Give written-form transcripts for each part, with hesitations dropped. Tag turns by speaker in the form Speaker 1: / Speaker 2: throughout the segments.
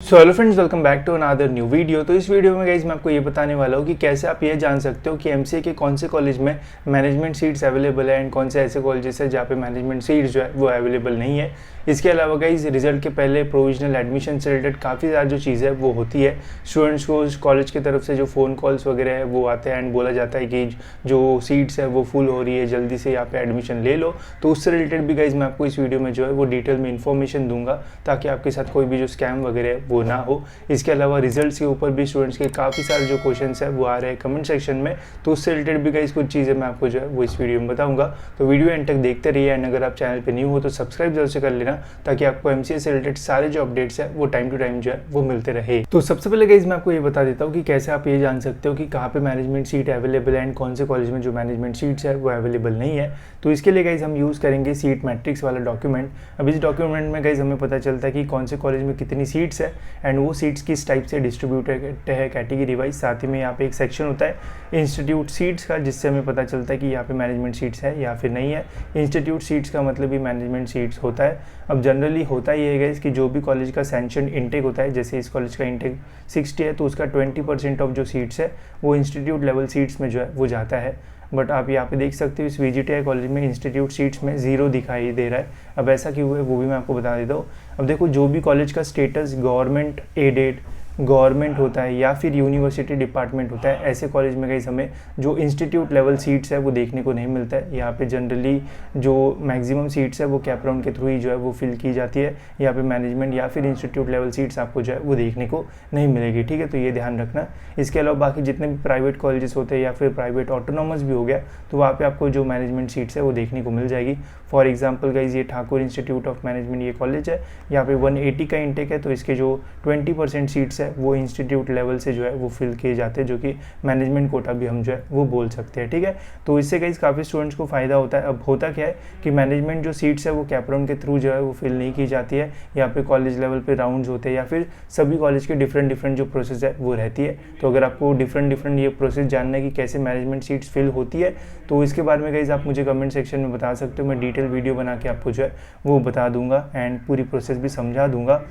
Speaker 1: So hello friends, welcome back to another new video. तो इस video में guys मैं आपको ये बताने वाला हूँ कि कैसे आप ये जान सकते हो कि एमसीए के कौन से कॉलेज में मैनेजमेंट सीट्स अवेलेबल है एंड कौन से ऐसे कॉलेजेस है जहाँ पे मैनेजमेंट सीट्स जो है वो अवेलेबल नहीं है। इसके अलावा गाइज रिजल्ट के पहले प्रोविजनल एडमिशन से रिलेटेड काफ़ी ज़्यादा जो चीज़ है वो होती है। स्टूडेंट्स को कॉलेज की तरफ से जो फ़ोन कॉल्स वगैरह है वो आते हैं एंड बोला जाता है कि जो सीट्स है वो फुल हो रही है, जल्दी से यहाँ पे एडमिशन ले लो। तो उससे रिलेटेड भी गाइज मैं आपको इस वीडियो में जो है वो डिटेल में इन्फॉर्मेशन दूंगा ताकि आपके साथ कोई भी जो स्कैम वगैरह है वो ना हो। इसके अलावा रिजल्ट्स के ऊपर भी स्टूडेंट्स के काफ़ी सारे जो क्वेश्चंस है वो आ रहे हैं कमेंट सेक्शन में, तो उससे रिलेटेड भी गाइस कुछ चीज़ें मैं आपको जो है वो इस वीडियो में बताऊंगा। तो वीडियो एंड तक देखते रहिए एंड अगर आप चैनल पे न्यू हो तो सब्सक्राइब जरूर से कर लेना ताकि आपको एमसीए से रिलेटेड सारे जो अपडेट्स है वो टाइम टू टाइम जो है वो मिलते रहे। तो सबसे पहले गाइस मैं आपको ये बता देता हूँ कि कैसे आप ये जान सकते हो कि कहाँ पे मैनेजमेंट सीट अवेलेबल है एंड कौन से कॉलेज में जो मैनेजमेंट सीट्स है वो अवेलेबल नहीं है। तो इसके लिए गाइस हम यूज़ करेंगे सीट मैट्रिक्स वाला डॉक्यूमेंट। अब इस डॉक्यूमेंट में गाइस हमें पता चलता है कि कौन से कॉलेज में कितनी सीट्स है एंड वो सीट्स किस टाइप से डिस्ट्रीब्यूटेड है कैटेगरी वाइज। साथ ही में यहाँ पे एक सेक्शन होता है इंस्टीट्यूट सीट्स का, जिससे हमें पता चलता है कि यहाँ पे मैनेजमेंट सीट्स है या फिर नहीं है। इंस्टीट्यूट सीट्स का मतलब ही मैनेजमेंट सीट्स होता है। अब जनरली होता ही है कि जो भी कॉलेज का सैंक्शन इनटेक होता है, जैसे इस कॉलेज का इनटेक 60 है तो उसका 20% ऑफ जो सीट्स है वो इंस्टीट्यूट लेवल सीट्स में जो है वो जाता है। बट आप यहाँ पे देख सकते हो इस वीजीटीआई कॉलेज में इंस्टीट्यूट सीट्स में 0 दिखाई दे रहा है। अब ऐसा क्यों है वो भी मैं आपको बता देता हूँ। अब देखो, जो भी कॉलेज का स्टेटस गवर्नमेंट एडेड गवर्नमेंट होता है या फिर यूनिवर्सिटी डिपार्टमेंट होता है, ऐसे कॉलेज में गाइस हमें जो इंस्टीट्यूट लेवल सीट्स है वो देखने को नहीं मिलता है। यहाँ पे जनरली जो मैक्सिमम सीट्स है वो कैप राउंड के थ्रू ही जो है वो फिल की जाती है। यहाँ पे मैनेजमेंट या फिर इंस्टीट्यूट लेवल सीट्स आपको जो है वो देखने को नहीं मिलेगी, ठीक है। तो ये ध्यान रखना। इसके अलावा बाकी जितने भी प्राइवेट कॉलेजेस होते हैं या फिर प्राइवेट ऑटोनॉमस भी हो गया तो वहाँ पर आपको जो मैनेजमेंट सीट्स है वो देखने को मिल जाएगी। फॉर एग्जाम्पल गाइज ये ठाकुर इंस्टीट्यूट ऑफ मैनेजमेंट ये कॉलेज है, यहाँ पे 180 का इंटेक है, तो इसके जो 20% सीट्स है वो इंस्टीट्यूट लेवल से जो है वो फिल किए जाते हैं, जो कि मैनेजमेंट कोटा भी हम जो है वो बोल सकते हैं, ठीक है। तो इससे गाइस काफ़ी स्टूडेंट्स को फ़ायदा होता है। अब होता क्या है कि मैनेजमेंट जो सीट्स है वो कैप राउंड के थ्रू जो है वो फिल नहीं की जाती है। यहाँ पे कॉलेज लेवल पे राउंड्स होते हैं या फिर सभी कॉलेज के डिफरेंट जो प्रोसेस है वो रहती है। तो अगर आपको डिफरेंट ये प्रोसेस जानना है कि कैसे मैनेजमेंट सीट्स फिल होती है तो इसके बारे में गाइस आप मुझे कमेंट सेक्शन में बता सकते हो। मैं डिटेल वीडियो बना के आपको जो है वो बता दूंगा एंड पूरी प्रोसेस भी समझा दूंगा।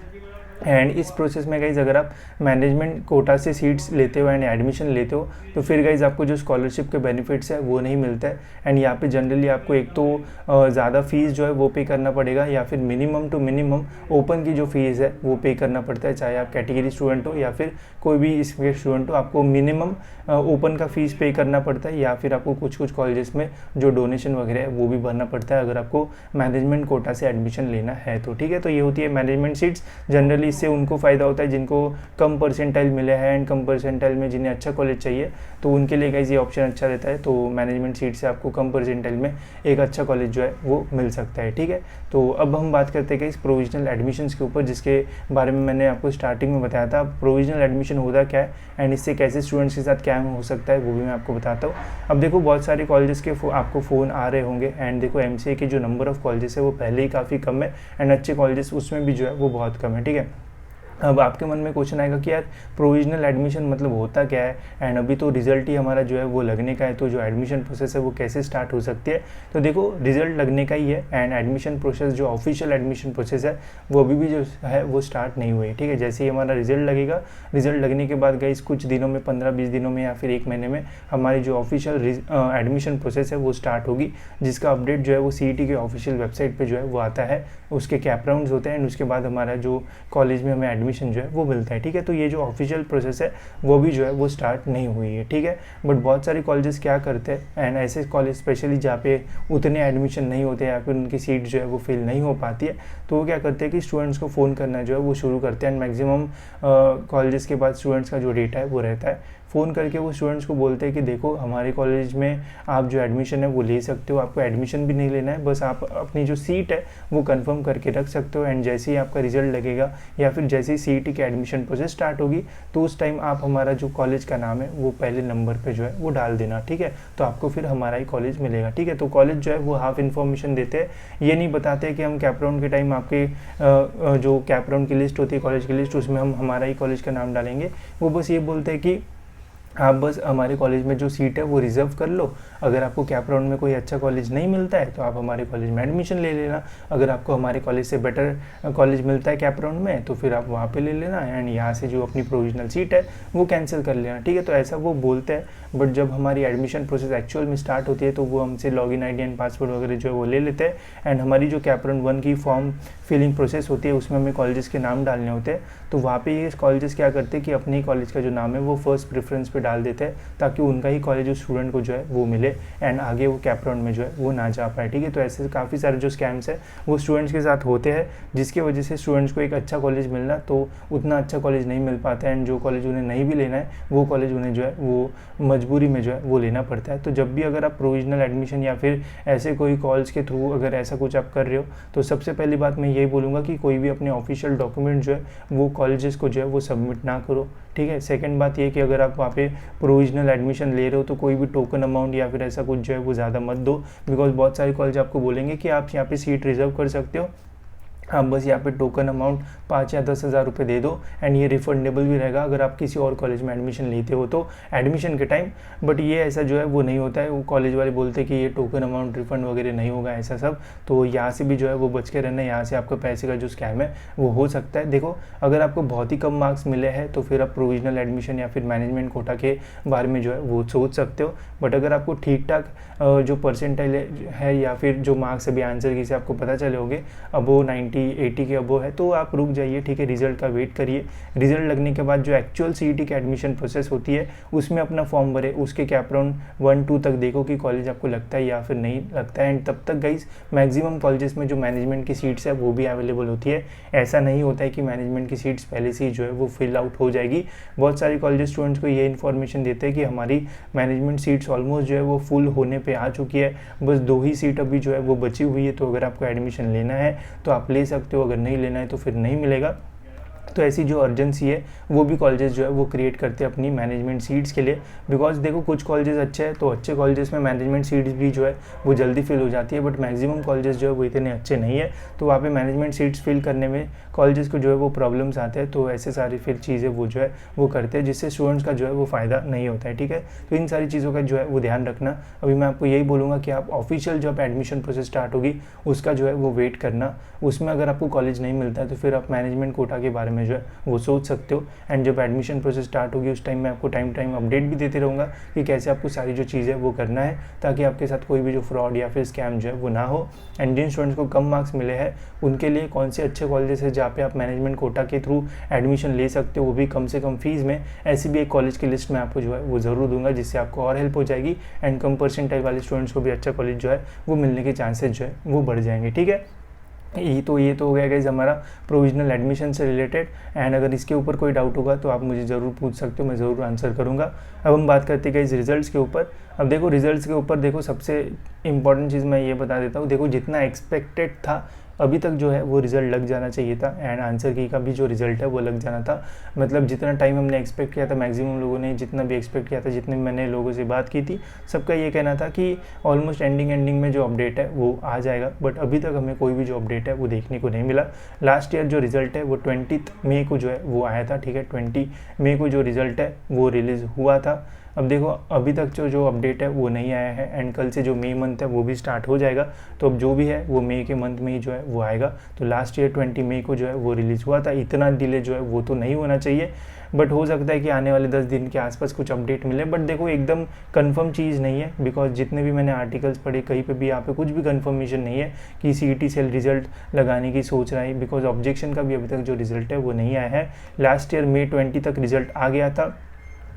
Speaker 1: एंड इस प्रोसेस में गाइज अगर आप मैनेजमेंट कोटा से सीट्स लेते हो एंड एडमिशन लेते हो तो फिर गाइज आपको जो स्कॉलरशिप के बेनिफिट्स है वो नहीं मिलता है। एंड यहाँ पे जनरली आपको एक तो ज़्यादा फीस जो है वो पे करना पड़ेगा या फिर मिनिमम टू मिनिमम ओपन की जो फीस है वो पे करना पड़ता है। चाहे आप कैटेगरी स्टूडेंट हो या फिर कोई भी इसमें स्टूडेंट हो, आपको मिनिमम ओपन का फीस पे करना पड़ता है या फिर आपको कुछ कॉलेजेस में जो डोनेशन वगैरह है वो भी भरना पड़ता है अगर आपको मैनेजमेंट कोटा से एडमिशन लेना है तो, ठीक है। तो ये होती है मैनेजमेंट सीट्स। जनरली इससे उनको फ़ायदा होता है जिनको कम परसेंटाइल मिले हैं एंड कम परसेंटाइल में जिन्हें अच्छा कॉलेज चाहिए तो उनके लिए गाइस ये ऑप्शन अच्छा रहता है। तो मैनेजमेंट सीट से आपको कम परसेंटाइल में एक अच्छा कॉलेज जो है वो मिल सकता है, ठीक है। तो अब हम बात करते हैं गाइस प्रोविजनल एडमिशन्स के ऊपर, जिसके बारे में मैंने आपको स्टार्टिंग में बताया था। प्रोविजनल एडमिशन होता क्या है एंड इससे कैसे स्टूडेंट्स के साथ क्या हो सकता है वो भी मैं आपको बताता हूँ। अब देखो, बहुत सारे कॉलेजेस के आपको फ़ोन आ रहे होंगे एंड देखो एमसीए के जो नंबर ऑफ़ कॉलेजेस है वो पहले ही काफ़ी कम है एंड अच्छे कॉलेजेस उसमें भी जो है वो बहुत कम है, ठीक है। अब आपके मन में क्वेश्चन आएगा कि यार प्रोविजनल एडमिशन मतलब होता क्या है एंड अभी तो रिजल्ट ही हमारा जो है वो लगने का है, तो जो एडमिशन प्रोसेस है वो कैसे स्टार्ट हो सकती है। तो देखो, रिजल्ट लगने का ही है एंड एडमिशन प्रोसेस जो ऑफिशियल एडमिशन प्रोसेस है वो अभी भी जो है वो स्टार्ट नहीं हुई है, ठीक है। जैसे ही हमारा रिजल्ट लगेगा, रिजल्ट लगने के बाद गाइस कुछ दिनों में 15-20 दिनों में या फिर 1 महीने में हमारी जो ऑफिशियल एडमिशन प्रोसेस है वो स्टार्ट होगी, जिसका अपडेट जो है वो सीईटी के ऑफिशियल वेबसाइट पर जो है वो आता है। उसके कैप राउंड्स होते हैं एंड उसके बाद हमारा जो कॉलेज में हमें एडमिशन जो है वो मिलता है, ठीक है। तो ये जो ऑफिशियल प्रोसेस है वो भी जो है वो स्टार्ट नहीं हुई है, ठीक है। बट बहुत सारे कॉलेजेस क्या करते हैं एंड ऐसे कॉलेज स्पेशली जहाँ पे उतने एडमिशन नहीं होते या फिर उनकी सीट जो है वो फिल नहीं हो पाती है तो वो क्या करते हैं कि स्टूडेंट्स को फ़ोन करना जो है वो शुरू करते हैं एंड मैक्सिमम कॉलेजेस के बाद स्टूडेंट्स का जो डेटा है वो रहता है। फ़ोन करके वो स्टूडेंट्स को बोलते हैं कि देखो, हमारे कॉलेज में आप जो एडमिशन है वो ले सकते हो, आपको एडमिशन भी नहीं लेना है, बस आप अपनी जो सीट है वो कंफर्म करके रख सकते हो एंड जैसे ही आपका रिजल्ट लगेगा या फिर जैसे ही सीईटी की एडमिशन प्रोसेस स्टार्ट होगी तो उस टाइम आप हमारा जो कॉलेज का नाम है वो पहले नंबर पे जो है वो डाल देना, ठीक है। तो आपको फिर हमारा ही कॉलेज मिलेगा, ठीक है। तो कॉलेज जो है वो हाफ इन्फॉर्मेशन देते हैं, ये नहीं बताते कि हम कैप राउंड के टाइम आपके जो कैप राउंड की लिस्ट होती है कॉलेज की लिस्ट उसमें हम हमारा ही कॉलेज का नाम डालेंगे। वो बस ये बोलते हैं कि आप बस हमारे कॉलेज में जो सीट है वो रिज़र्व कर लो। अगर आपको कैप राउंड में कोई अच्छा कॉलेज नहीं मिलता है तो आप हमारे कॉलेज में एडमिशन ले लेना। अगर आपको हमारे कॉलेज से बेटर कॉलेज मिलता है कैप राउंड में तो फिर आप वहाँ पे ले लेना, एंड यहाँ से जो अपनी प्रोविजनल सीट है वो कैंसिल कर लेना, ठीक है। तो ऐसा वो बोलते हैं, बट जब हमारी एडमिशन प्रोसेस एक्चुअल में स्टार्ट होती है तो वो हमसे लॉगिन आईडी एंड पासवर्ड वगैरह जो है वो ले लेते हैं। एंड हमारी जो कैप राउंड 1 की फॉर्म फिलिंग प्रोसेस होती है उसमें हमें कॉलेजेस के नाम डालने होते हैं। तो वहाँ पे ये कॉलेजेस क्या करते हैं कि अपने ही कॉलेज का जो नाम है वो फर्स्ट प्रेफरेंस पे डाल देते हैं, ताकि उनका ही कॉलेज उस स्टूडेंट को जो है वो मिले एंड आगे वो कैप राउंड में जो है वो ना जा पाए, ठीक है। तो ऐसे काफ़ी सारे जो स्कैम्स है वो स्टूडेंट्स के साथ होते हैं, जिसकी वजह से स्टूडेंट्स को एक अच्छा कॉलेज मिलना तो उतना अच्छा कॉलेज नहीं मिल पाता है, एंड जो कॉलेज उन्हें नहीं भी लेना है वो कॉलेज उन्हें जो है वो मजबूरी में जो है वो लेना पड़ता है। तो जब भी अगर आप प्रोविजनल एडमिशन या फिर ऐसे कोई कॉलेज के थ्रू अगर ऐसा कुछ आप कर रहे हो तो सबसे पहली बात मैं यही बोलूँगा कि कोई भी अपने ऑफिशियल डॉक्यूमेंट जो है वो कॉलेजेस को जो है वो सबमिट ना करो, ठीक है। सेकंड बात ये कि अगर आप वहाँ पे प्रोविजनल एडमिशन ले रहे हो तो कोई भी टोकन अमाउंट या फिर ऐसा कुछ जो है वो ज़्यादा मत दो, बिकॉज बहुत सारे कॉलेज आपको बोलेंगे कि आप यहाँ पे सीट रिजर्व कर सकते हो, आप बस यहाँ पे टोकन अमाउंट 5 या 10 हज़ार रुपये दे दो, एंड ये रिफंडेबल भी रहेगा अगर आप किसी और कॉलेज में एडमिशन लेते हो तो एडमिशन के टाइम। बट ये ऐसा जो है वो नहीं होता है, वो कॉलेज वाले बोलते हैं कि ये टोकन अमाउंट रिफंड वगैरह नहीं होगा ऐसा सब। तो यहाँ से भी जो है वो बच के रहना, यहाँ से आपका पैसे का जो स्कैम है वो हो सकता है। देखो अगर आपको बहुत ही कम मार्क्स मिले हैं तो फिर आप प्रोविजनल एडमिशन या फिर मैनेजमेंट कोटा के बारे में जो है वो सोच सकते हो। बट अगर आपको ठीक ठाक जो परसेंटाइल है या फिर जो मार्क्स अभी आंसर की से आपको पता चले होंगे अब वो 90-80 के अबो है तो आप रुक जाइए, ठीक है। रिजल्ट का वेट करिए, रिजल्ट लगने के बाद जो एक्चुअल सीईटी की एडमिशन प्रोसेस होती है उसमें अपना फॉर्म भरे, उसके कैप राउंड 1-2 तक देखो कि कॉलेज आपको लगता है या फिर नहीं लगता है। एंड तब तक गाइस मैक्सिमम कॉलेजेस में जो मैनेजमेंट की सीट्स है वो भी अवेलेबल होती है। ऐसा नहीं होता है कि मैनेजमेंट की सीट्स पहले से ही जो है वो फिल आउट हो जाएगी। बहुत सारे कॉलेज स्टूडेंट्स को ये इन्फॉर्मेशन देते हैं कि हमारी मैनेजमेंट सीट्स ऑलमोस्ट जो है वो फुल होने पे आ चुकी है, बस 2 ही सीट अभी जो है वो बची हुई है, तो अगर आपको एडमिशन लेना है तो आप ले सकते हो, अगर नहीं लेना है तो फिर नहीं मिलेगा। तो ऐसी जो अर्जेंसी है वो भी कॉलेजेस जो है वो क्रिएट करते हैं अपनी मैनेजमेंट सीट्स के लिए, बिकॉज देखो कुछ कॉलेजेस अच्छे हैं तो अच्छे कॉलेजेस में मैनेजमेंट सीट्स भी जो है वो जल्दी फिल हो जाती है, बट मैक्सिमम कॉलेजेस जो है वो इतने अच्छे नहीं है, तो वहाँ पे मैनेजमेंट सीट्स फिल करने में कॉलेजेस को जो है वो प्रॉब्लम्स आते हैं। तो ऐसे सारी फिर चीज़ें वो जो है वो करते हैं जिससे स्टूडेंट्स का जो है वो फ़ायदा नहीं होता है, ठीक है। तो इन सारी चीज़ों का जो है वो ध्यान रखना। अभी मैं आपको यही बोलूँगा कि आप ऑफिशियल जब एडमिशन प्रोसेस स्टार्ट होगी उसका जो है वो वेट करना, उसमें अगर आपको कॉलेज नहीं मिलता है तो फिर आप मैनेजमेंट कोटा के बारे में जो है वो सोच सकते हो। एंड जब एडमिशन प्रोसेस स्टार्ट होगी उस टाइम मैं आपको टाइम अपडेट भी देते रहूँगा कि कैसे आपको सारी जो चीज़ें वो करना है, ताकि आपके साथ कोई भी जो फ्रॉड या फिर स्कैम जो है वो ना हो। एंड जिन स्टूडेंट्स को कम मार्क्स मिले हैं उनके लिए कौन से अच्छे कॉलेजेस है जहाँ पे आप मैनेजमेंट कोटा के थ्रू एडमिशन ले सकते हो, वो भी कम से कम फीस में, ऐसी भी एक कॉलेज की लिस्ट में आपको जो है वो ज़रूर दूंगा, जिससे आपको और हेल्प हो जाएगी एंड कम परसेंटाइल वाले स्टूडेंट्स को भी अच्छा कॉलेज जो है वो मिलने के चांसेस जो है वो बढ़ जाएंगे, ठीक है। ये तो हो गया गाइस हमारा प्रोविजनल एडमिशन से रिलेटेड। एंड अगर इसके ऊपर कोई डाउट होगा तो आप मुझे ज़रूर पूछ सकते हो, मैं ज़रूर आंसर करूँगा। अब हम बात करते हैं गाइस रिजल्ट्स के ऊपर। अब देखो रिजल्ट्स के ऊपर देखो सबसे इंपॉर्टेंट चीज़ मैं ये बता देता हूँ, देखो जितना एक्सपेक्टेड था अभी तक जो है वो रिज़ल्ट लग जाना चाहिए था, एंड आंसर की का भी जो रिज़ल्ट है वो लग जाना था। मतलब जितना टाइम हमने एक्सपेक्ट किया था, मैक्सिमम लोगों ने जितना भी एक्सपेक्ट किया था, जितने मैंने लोगों से बात की थी, सबका ये कहना था कि ऑलमोस्ट एंडिंग में जो अपडेट है वो आ जाएगा, बट अभी तक हमें कोई भी जो अपडेट है वो देखने को नहीं मिला। लास्ट ईयर जो रिज़ल्ट है वो 20 मई को जो है वो आया था, ठीक है। 20 मई को जो रिज़ल्ट है वो रिलीज़ हुआ था। अब देखो अभी तक जो अपडेट है वो नहीं आया है, एंड कल से जो मई मंथ है वो भी स्टार्ट हो जाएगा, तो अब जो भी है वो मई के मंथ में ही जो है वो आएगा। तो लास्ट ईयर 20 मई को जो है वो रिलीज़ हुआ था, इतना डिले जो है वो तो नहीं होना चाहिए, बट हो सकता है कि आने वाले 10 दिन के आसपास कुछ अपडेट मिले। बट देखो एकदम कंफर्म चीज़ नहीं है, बिकॉज जितने भी मैंने आर्टिकल्स पढ़े कहीं पे भी यहाँ पे कुछ भी कंफर्मेशन नहीं है कि सीईटी सेल रिजल्ट लगाने की सोच रहा है, बिकॉज ऑब्जेक्शन का भी अभी तक जो रिजल्ट है वो नहीं आया है। लास्ट ईयर मई 20 तक रिजल्ट आ गया था,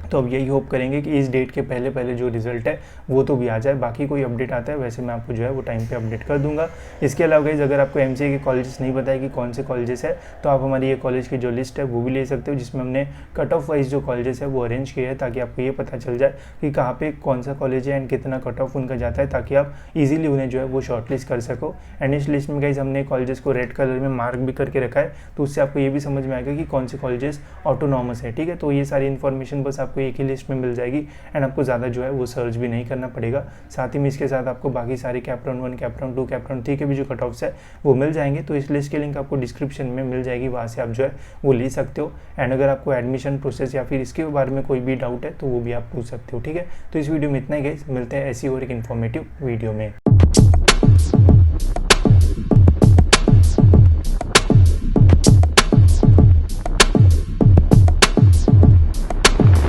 Speaker 1: तो अब यही होप करेंगे कि इस डेट के पहले जो रिजल्ट है वो तो भी आ जाए। बाकी कोई अपडेट आता है वैसे मैं आपको जो है वो टाइम पे अपडेट कर दूंगा। इसके अलावा गाइस अगर आपको एमसीए के कॉलेजेस नहीं पता है कि कौन से कॉलेजेस है, तो आप हमारी ये कॉलेज की जो लिस्ट है वो भी ले सकते हो, जिसमें हमने कट ऑफ वाइज जो कॉलेजेस है वो अरेंज किए हैं, ताकि आपको ये पता चल जाए कि कहाँ पे कौन सा कॉलेज है एंड कितना कट ऑफ उनका जाता है, ताकि आप ईजिली उन्हें जो है वो शॉर्टलिस्ट कर सको। एंड इस लिस्ट में गाइस हमने कॉलेजेस को रेड कलर में मार्क भी करके रखा है, तो उससे आपको ये भी समझ में आएगा कि कौन से कॉलेजेस ऑटोनॉमस है, ठीक है। तो ये सारी इन्फॉर्मेशन बस आप आपको एक ही लिस्ट में मिल जाएगी एंड आपको ज़्यादा जो है वो सर्च भी नहीं करना पड़ेगा। साथ ही में इसके साथ आपको बाकी सारे cap round 1, cap round 2, cap round 3 के भी जो कट ऑफ्स है वो मिल जाएंगे। तो इस लिस्ट की लिंक आपको डिस्क्रिप्शन में मिल जाएगी, वहाँ से आप जो है वो ले सकते हो। एंड अगर आपको एडमिशन प्रोसेस या फिर इसके बारे में कोई भी डाउट है तो वो भी आप पूछ सकते हो। ठीक है, तो इस वीडियो में इतना ही गाइस, मिलते हैं ऐसी और एक इन्फॉर्मेटिव वीडियो में।